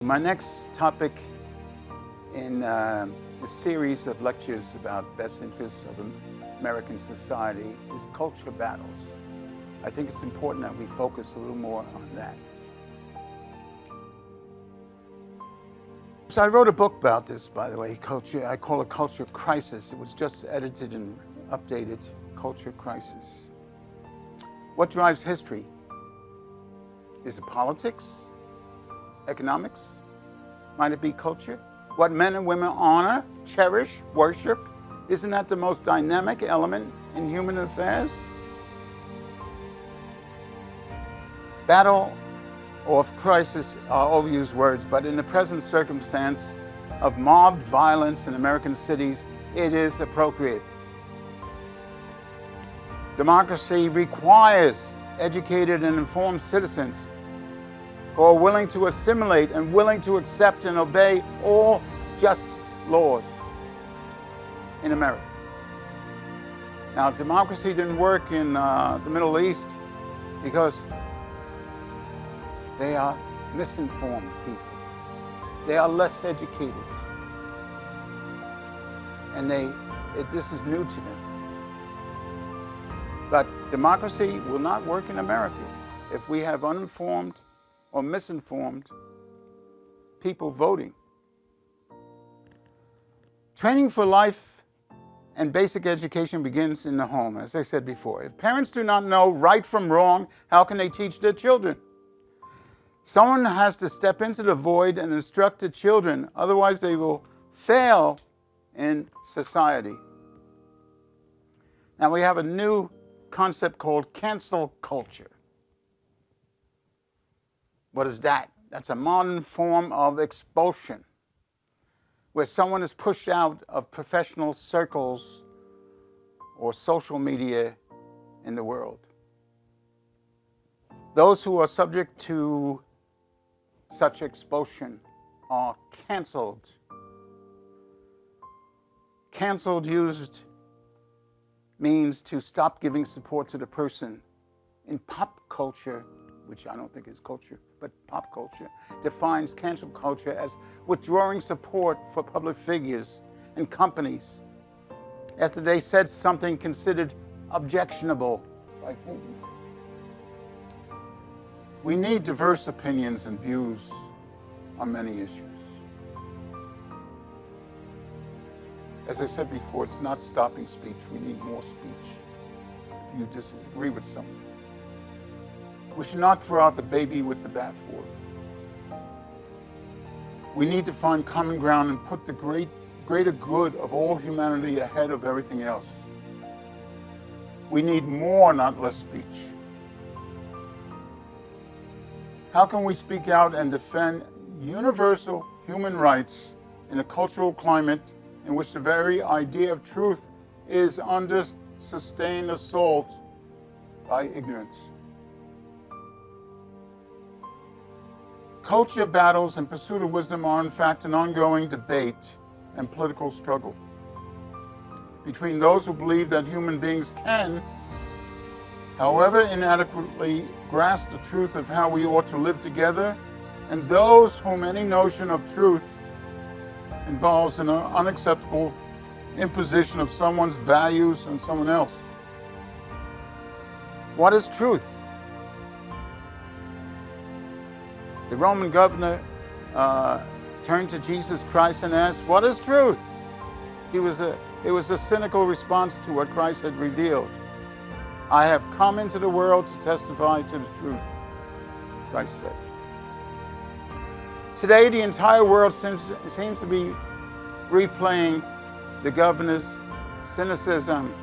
My next topic in a series of lectures about best interests of American society is culture battles. I think it's important that we focus a little more on that. So I wrote a book about this, by the way, culture. I call it Culture Crisis. It was just edited and updated, Culture Crisis. What drives history? Is it politics? Economics? Might it be culture? What men and women honor, cherish, worship? Isn't that the most dynamic element in human affairs? Battle or crisis are overused words, but in the present circumstance of mob violence in American cities, it is appropriate. Democracy requires educated and informed citizens who are willing to assimilate and willing to accept and obey all just laws in America. Now, democracy didn't work in the Middle East because they are misinformed people. They are less educated. And this is new to them. But democracy will not work in America if we have uninformed or misinformed people voting. Training for life and basic education begins in the home, as I said before. If parents do not know right from wrong, how can they teach their children? Someone has to step into the void and instruct the children, otherwise they will fail in society. Now we have a new concept called cancel culture. What is that? That's a modern form of expulsion, where someone is pushed out of professional circles or social media in the world. Those who are subject to such expulsion are canceled. Canceled means to stop giving support to the person. In pop culture, which I don't think is culture, but pop culture, defines cancel culture as withdrawing support for public figures and companies after they said something considered objectionable. By whom? We need diverse opinions and views on many issues. As I said before, it's not stopping speech. We need more speech if you disagree with someone. We should not throw out the baby with the bathwater. We need to find common ground and put the greater good of all humanity ahead of everything else. We need more, not less speech. How can we speak out and defend universal human rights in a cultural climate in which the very idea of truth is under sustained assault by ignorance? Culture battles and pursuit of wisdom are in fact an ongoing debate and political struggle between those who believe that human beings can, however inadequately, grasp the truth of how we ought to live together, and those whom any notion of truth involves an unacceptable imposition of someone's values on someone else. What is truth? The Roman governor turned to Jesus Christ and asked, "What is truth?" It was a cynical response to what Christ had revealed. "I have come into the world to testify to the truth," Christ said. Today, the entire world seems to be replaying the governor's cynicism.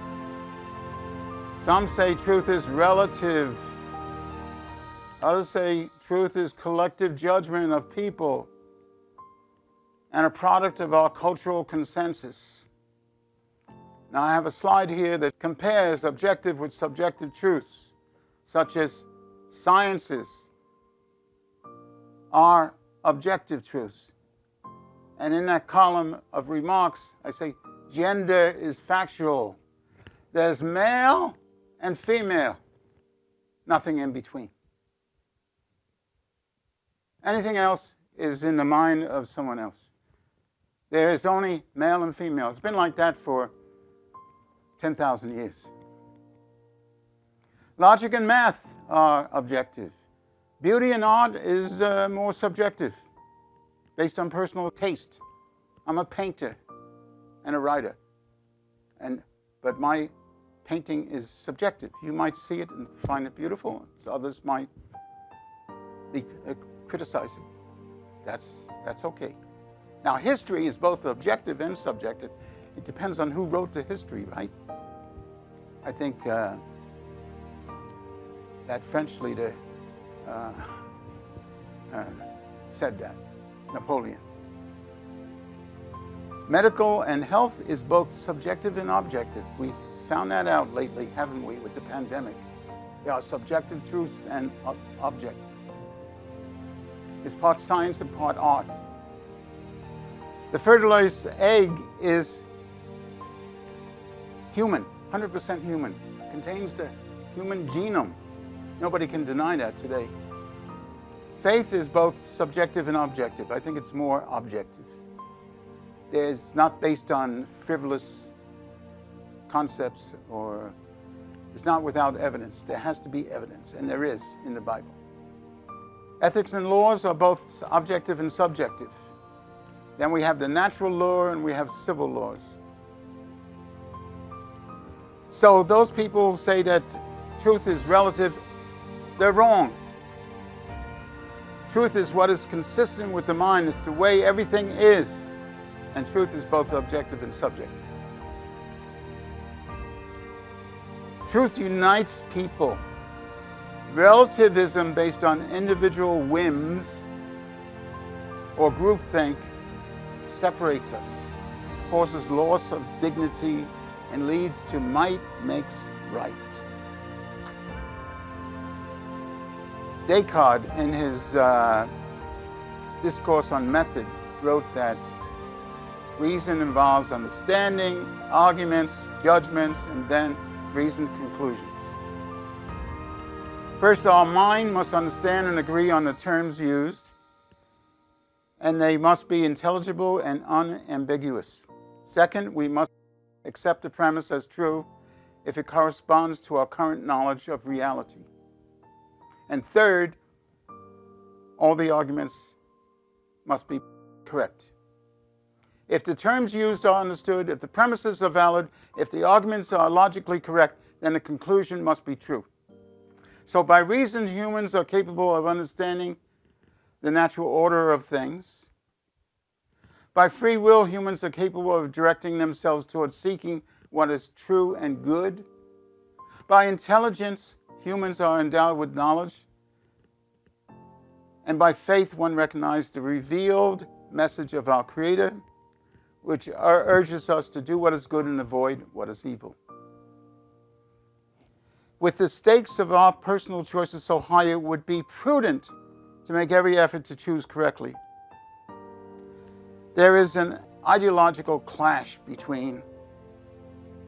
Some say truth is relative. Others say truth is collective judgment of people and a product of our cultural consensus. Now, I have a slide here that compares objective with subjective truths, such as sciences are objective truths. And in that column of remarks, I say gender is factual. There's male and female, nothing in between. Anything else is in the mind of someone else. There is only male and female. It's been like that for 10,000 years. Logic and math are objective. Beauty and art is more subjective, based on personal taste. I'm a painter and a writer, but my painting is subjective. You might see it and find it beautiful. Others might criticize it. That's okay. Now, history is both objective and subjective. It depends on who wrote the history, right? I think that French leader said that, Napoleon. Medical and health is both subjective and objective. We found that out lately, haven't we, with the pandemic? There are subjective truths and objective. It's part science and part art. The fertilized egg is human, 100% human. Contains the human genome. Nobody can deny that today. Faith is both subjective and objective. I think it's more objective. It's not based on frivolous concepts, or it's not without evidence. There has to be evidence, and there is in the Bible. Ethics and laws are both objective and subjective. Then we have the natural law and we have civil laws. So those people who say that truth is relative, they're wrong. Truth is what is consistent with the mind. It's the way everything is. And truth is both objective and subjective. Truth unites people. Relativism based on individual whims or groupthink separates us, causes loss of dignity, and leads to might makes right. Descartes, in his discourse on method, wrote that reason involves understanding, arguments, judgments, and then reasoned conclusions. First, our mind must understand and agree on the terms used, and they must be intelligible and unambiguous. Second, we must accept the premise as true if it corresponds to our current knowledge of reality. And third, all the arguments must be correct. If the terms used are understood, if the premises are valid, if the arguments are logically correct, then the conclusion must be true. So by reason, humans are capable of understanding the natural order of things. By free will, humans are capable of directing themselves towards seeking what is true and good. By intelligence, humans are endowed with knowledge. And by faith, one recognizes the revealed message of our Creator, which urges us to do what is good and avoid what is evil. With the stakes of our personal choices so high, it would be prudent to make every effort to choose correctly. There is an ideological clash between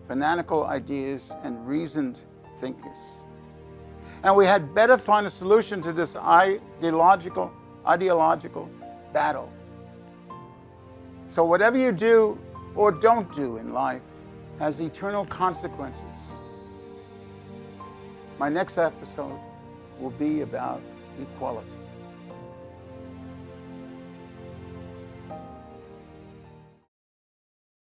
fanatical ideas and reasoned thinkers. And we had better find a solution to this ideological battle. So whatever you do or don't do in life has eternal consequences. My next episode will be about equality.